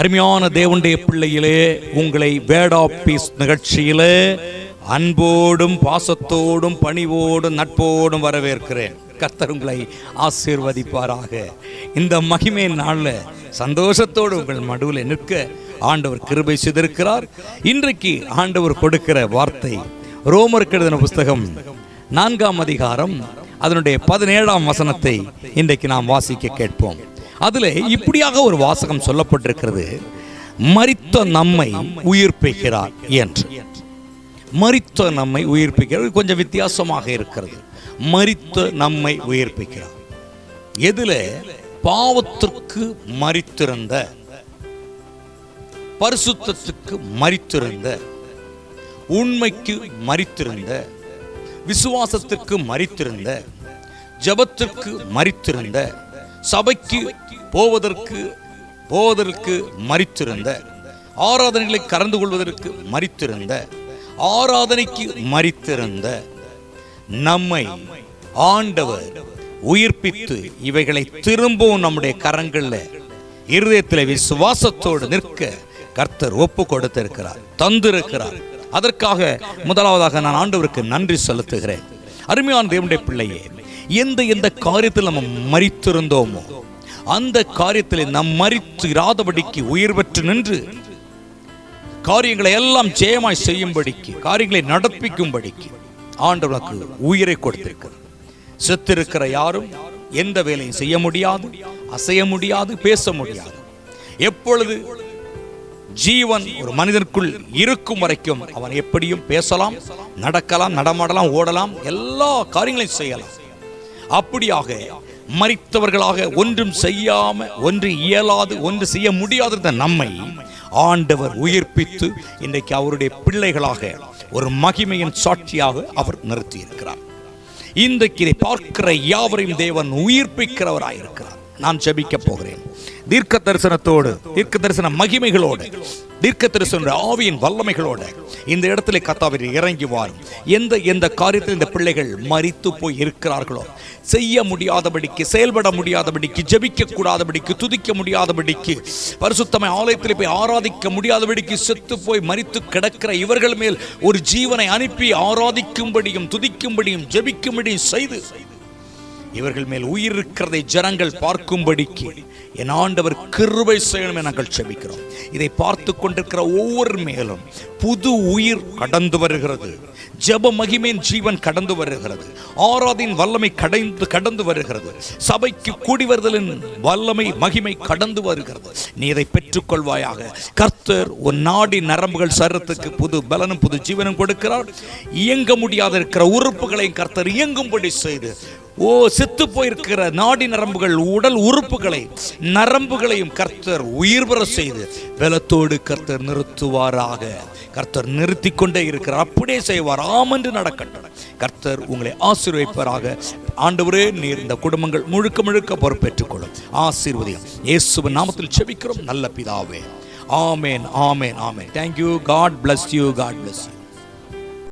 அருமையான தேவனுடைய பிள்ளையிலே, உங்களை வேர்ட் ஆஃப் பீஸ் நிகழ்ச்சியிலே அன்போடும் பாசத்தோடும் பணிவோடும் நட்போடும் வரவேற்கிறேன். கர்த்தர் உங்களை ஆசீர்வதிப்பாராக. இந்த மகிமை நாளில் சந்தோஷத்தோடு உங்கள் நடுவில் நிற்க ஆண்டவர் கிருபை செய்திருக்கிறார். இன்றைக்கு ஆண்டவர் கொடுக்கிற வார்த்தை ரோமருக்கு எழுதின புஸ்தகம் 4ஆம் அதிகாரம் அதனுடைய 17ஆம் வசனத்தை இன்றைக்கு நாம் வாசிக்க கேட்போம். அதில் இப்படியாக ஒரு வாசகம் சொல்லப்பட்டிருக்கிறது, மரித்த நம்மை உயிர்ப்பிக்கிறார் என்று. மரித்த நம்மை உயிர்ப்பிக்கிறார் கொஞ்சம் வித்தியாசமாக இருக்கிறது. மரித்த நம்மை உயிர்ப்பிக்கிறார். எதில்? பாவத்திற்கு மரித்திருந்த, பரிசுத்தத்துக்கு மரித்திருந்த, உண்மைக்கு மரித்திருந்த, விசுவாசத்திற்கு மரித்திருந்த, ஜபத்திற்கு மரித்திருந்த, சபைக்கு போவதற்கு மரித்திருந்த, ஆராதனைகளை கலந்து கொள்வதற்கு மரித்திருந்த, ஆராதனைக்கு மரித்திருந்த நம்மை ஆண்டவர் உயிர்ப்பித்து இவைகளை திரும்பவும் நம்முடைய கரங்களில் இருதயத்தில் விசுவாசத்தோடு நிற்க கர்த்தர் ஒப்பு கொடுத்திருக்கிறார், தந்திருக்கிறார். அதற்காக முதலாவதாக நான் ஆண்டவருக்கு நன்றி செலுத்துகிறேன். அருமையான தேவனுடைய பிள்ளையே, எந்த காரியத்தில் நம்ம மரித்திருந்தோமோ அந்த காரியத்தில் நாம் மரித்து இராதபடிக்கு உயிர் பெற்று நின்று காரியங்களை எல்லாம் ஜெயமாய் செய்யும்படிக்கு, காரியங்களை நடப்பிக்கும்படிக்கு ஆண்டவருக்கு உயிரை கொடுத்திருக்கிறார். செத்திருக்கிற யாரும் எந்த வேலையும் செய்ய முடியாது, அசைய முடியாது, பேச முடியாது. எப்பொழுது ஜீவன் ஒரு மனிதனுக்குள் இருக்கும் வரைக்கும் அவன் எப்படியும் பேசலாம், நடக்கலாம், நடமாடலாம், ஓடலாம், எல்லா காரியங்களையும் செய்யலாம். அப்படியாக மரித்தவர்களாக ஒன்றும் செய்யாம, ஒன்று இயலாது, ஒன்று செய்ய முடியாத நம்மை ஆண்டவர் உயிர்ப்பித்து இன்றைக்கு அவருடைய பிள்ளைகளாக ஒரு மகிமையின் சாட்சியாக அவர் நிறுத்தி இருக்கிறார். இன்றைக்கு இதை பார்க்கிற யாவரையும் தேவன் உயிர்ப்பிக்கிறவராயிருக்கிறார். நான் ஜெபிக்க போகிறேன். தீர்க்க தரிசனத்தோடு, தீர்க்க தரிசன மகிமைகளோடு, தீர்க்க தரிசன ஆவியின் வல்லமைகளோடு இந்த இடத்துல கர்த்தாவே இறங்கி வாரும். எந்த காரியத்தில் இந்த பிள்ளைகள் மரித்து போய் இருக்கிறார்களோ, செய்ய முடியாதபடிக்கு, செயல்பட முடியாதபடிக்கு, ஜெபிக்க கூடாதபடிக்கு, துதிக்க முடியாதபடிக்கு, பரிசுத்தமாய் ஆலயத்தில் போய் ஆராதிக்க முடியாதபடிக்கு செத்து போய் மரித்து கிடக்கிற இவர்கள் மேல் ஒரு ஜீவனை அனுப்பி ஆராதிக்கும்படியும் துதிக்கும்படியும் ஜெபிக்கும்படியும் செய்து இவர்கள் மேல் உயிர் இருக்கிறதை ஜனங்கள் பார்க்கும்படிக்கு என் ஆண்டவர் கிருபை செய்யணும் என நாங்கள் ஜெபிக்கிறோம். இதை பார்த்து கொண்டிருக்கிற ஒவ்வொரு மேலும் புது உயிர் கடந்து வருகிறது. ஜெப மகிமையின் ஜீவன் கடந்து வருகிறது. ஆராதின் வல்லமை கடந்து வருகிறது. சபைக்கு கூடி வருதலின் வல்லமை மகிமை கடந்து வருகிறது. நீ இதை பெற்றுக்கொள்வாயாக. கர்த்தர் உன் நாடி நரம்புகள் சரீரத்துக்கு புது பலனும் புது ஜீவனும் கொடுக்கிறார். இயங்க முடியாத இருக்கிற உறுப்புகளை கர்த்தர் இயங்கும்படி செய்து, செத்து போயிருக்கிற நாடி நரம்புகள், உடல் உறுப்புகளை, நரம்புகளையும் கர்த்தர் உயிர் பெற செய்து பலத்தோடு கர்த்தர் நிறுத்துவாராக. கர்த்தர் நிறுத்தி கொண்டே இருக்கிறார். அப்படியே செய்வார். ஆமென்று நடக்கட்டும். கர்த்தர் உங்களை ஆசீர்வதிப்பாராக. ஆண்டவரே, நீர் இந்த குடும்பங்கள் முழுக்க பொறுப்பேற்றுக் கொள்ளும். ஆசீர்வதியும் இயேசுவின் நாமத்தில் ஜெபிக்கிறோம் நல்ல பிதாவே. ஆமென், ஆமென், ஆமென். Thank you. God bless you. God bless you.